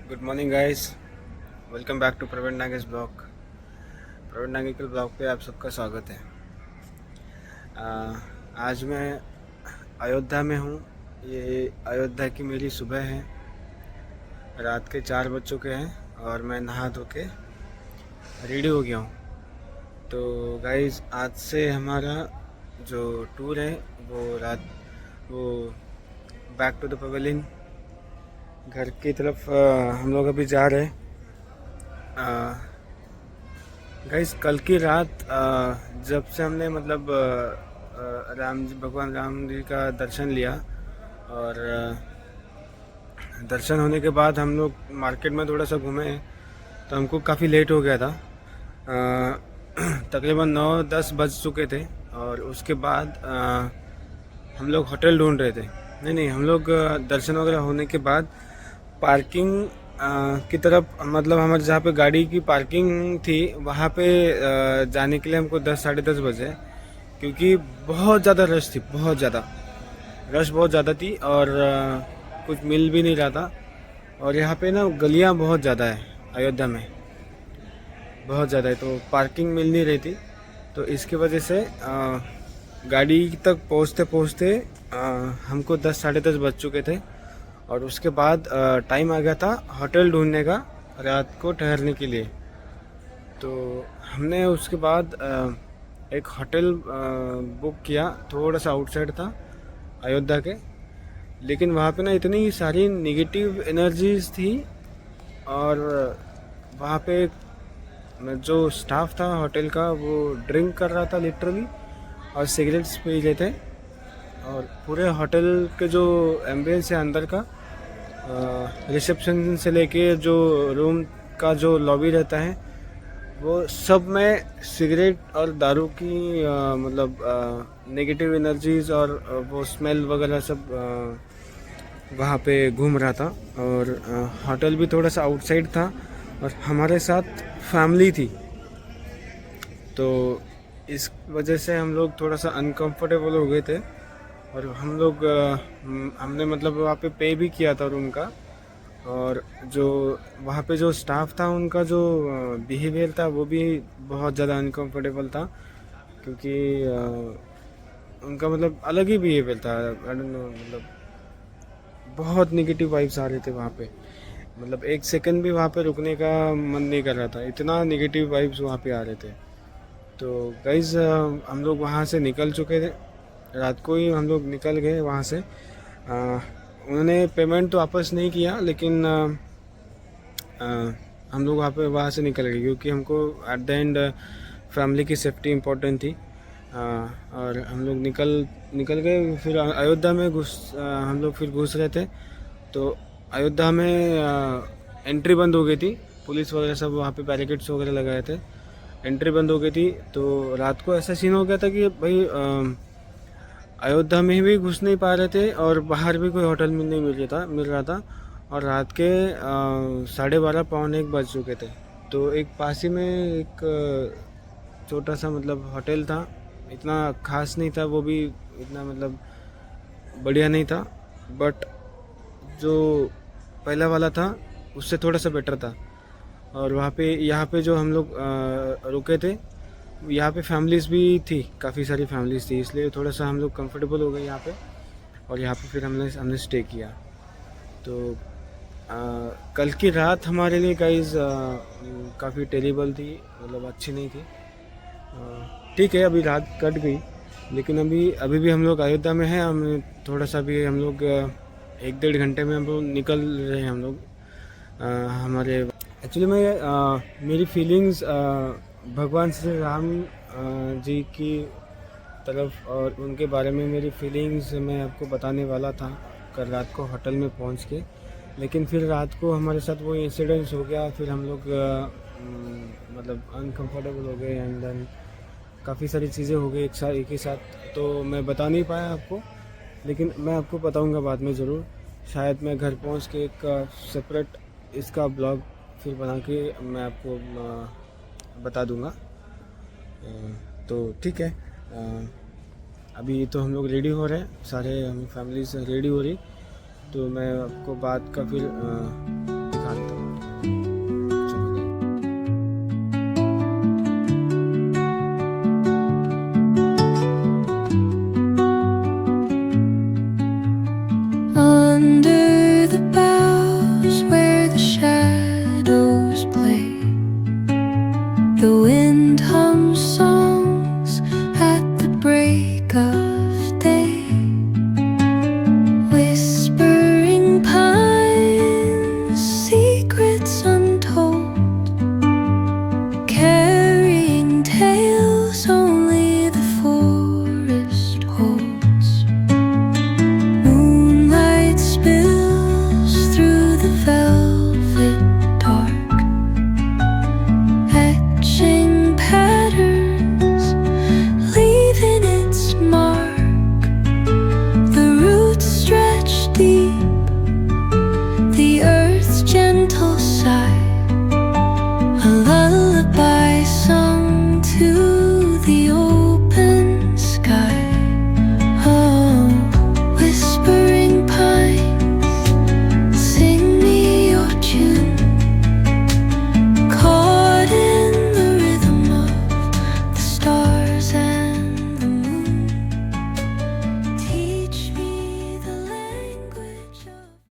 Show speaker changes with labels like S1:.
S1: Good morning guys, welcome back to Praveen Nagesh blog. Praveen नागे के blog पे आप सबका स्वागत है। आज मैं अयोध्या में हूँ। ये अयोध्या की मेरी सुबह है, रात के 4 बज चुके हैं और मैं नहा धो के रेडी हो गया हूँ। तो गाइस, आज से हमारा जो टूर है वो बैक टू द पवेलियन घर की तरफ हम लोग अभी जा रहे हैं। गाइस, कल की रात जब से हमने मतलब भगवान राम जी का दर्शन लिया और दर्शन होने के बाद हम लोग मार्केट में थोड़ा सा घूमे, तो हमको काफ़ी लेट हो गया था। तकरीबन 9-10 बज चुके थे और उसके बाद हम लोग होटल ढूंढ रहे थे। नहीं, हम लोग दर्शन वगैरह होने के बाद पार्किंग की तरफ, मतलब हमारे जहाँ पे गाड़ी की पार्किंग थी वहाँ पे जाने के लिए हमको 10-10:30 बजे, क्योंकि बहुत ज़्यादा रश थी, बहुत ज़्यादा थी और कुछ मिल भी नहीं रहा था। और यहाँ पे ना गलियाँ बहुत ज़्यादा है, अयोध्या में बहुत ज़्यादा है, तो पार्किंग मिल नहीं रही थी। तो इसकी वजह से गाड़ी तक पहुँचते हमको 10-10:30 बज चुके थे और उसके बाद टाइम आ गया था होटल ढूंढने का रात को ठहरने के लिए। तो हमने उसके बाद एक होटल बुक किया, थोड़ा सा आउटसाइड था अयोध्या के, लेकिन वहाँ पे ना इतनी सारी नेगेटिव एनर्जीज थी और वहाँ पे जो स्टाफ था होटल का वो ड्रिंक कर रहा था लिटरली, और सिगरेट्स पी रहे थे। और पूरे होटल के जो एम्बियंस है अंदर का, रिसेप्शन से लेके जो रूम का जो लॉबी रहता है, वो सब में सिगरेट और दारू की मतलब नेगेटिव एनर्जीज और वो स्मेल वगैरह सब वहाँ पे घूम रहा था। और होटल भी थोड़ा सा आउटसाइड था और हमारे साथ फैमिली थी, तो इस वजह से हम लोग थोड़ा सा अनकंफर्टेबल हो गए थे। और हम लोग हमने मतलब वहाँ पे भी किया था रूम का, और जो वहाँ पे जो स्टाफ था उनका जो बिहेवियर था वो भी बहुत ज़्यादा अनकंफर्टेबल था, क्योंकि उनका मतलब अलग ही बिहेवियर था। आई डोंट नो, मतलब बहुत नेगेटिव वाइब्स आ रहे थे वहाँ पे, मतलब एक सेकंड भी वहाँ पे रुकने का मन नहीं कर रहा था, इतना नेगेटिव वाइब्स वहाँ पे आ रहे थे। तो गाइज़, हम लोग वहाँ से निकल चुके थे, रात को ही हम लोग निकल गए वहाँ से। उन्होंने पेमेंट तो वापस नहीं किया, लेकिन हम लोग वहाँ से निकल गए, क्योंकि हमको एट द एंड फैमिली की सेफ्टी इम्पोर्टेंट थी। और हम लोग निकल गए। फिर अयोध्या में हम लोग फिर घुस रहे थे, तो अयोध्या में एंट्री बंद हो गई थी, पुलिस वगैरह सब वहाँ पे बैरिकेड्स वगैरह लगाए थे, एंट्री बंद हो गई थी। तो रात को ऐसा सीन हो गया था कि भाई अयोध्या में भी घुस नहीं पा रहे थे और बाहर भी कोई होटल में नहीं मिल रहा था। और रात के 12:30-1 बज चुके थे। तो एक पास ही में एक छोटा सा मतलब होटल था, इतना खास नहीं था, वो भी इतना मतलब बढ़िया नहीं था, बट जो पहला वाला था उससे थोड़ा सा बेटर था। और यहाँ पे जो हम लोग रुके थे, यहाँ पे फैमिलीज़ भी थी, काफ़ी सारी फैमिलीज़ थी, इसलिए थोड़ा सा हम लोग कंफर्टेबल हो गए यहाँ पे। और यहाँ पे फिर हमने स्टे किया। तो कल की रात हमारे लिए गाइस काफ़ी टेरिबल थी, मतलब अच्छी नहीं थी। ठीक है, अभी रात कट गई, लेकिन अभी भी हम लोग अयोध्या में हैं। हम थोड़ा सा भी हम लोग 1-1.5 घंटे में हम लोग निकल रहे हैं। हम लोग हमारे एक्चुअली में मेरी फीलिंग्स भगवान श्री राम जी की तरफ और उनके बारे में मेरी फीलिंग्स मैं आपको बताने वाला था कल रात को होटल में पहुंच के, लेकिन फिर रात को हमारे साथ वो इंसिडेंट्स हो गया। फिर हम लोग मतलब अनकंफर्टेबल हो गए, एंड देन काफ़ी सारी चीज़ें हो गई एक ही साथ, तो मैं बता नहीं पाया आपको, लेकिन मैं आपको बताऊंगा बाद में ज़रूर। शायद मैं घर पहुंच के एक सेपरेट इसका ब्लॉग फिर बना के मैं आपको बता दूंगा। तो ठीक है, अभी तो हम लोग रेडी हो रहे हैं, सारे हम फैमिली से रेडी हो रही, तो मैं आपको बात का फिर दिखाता हूँ।
S2: with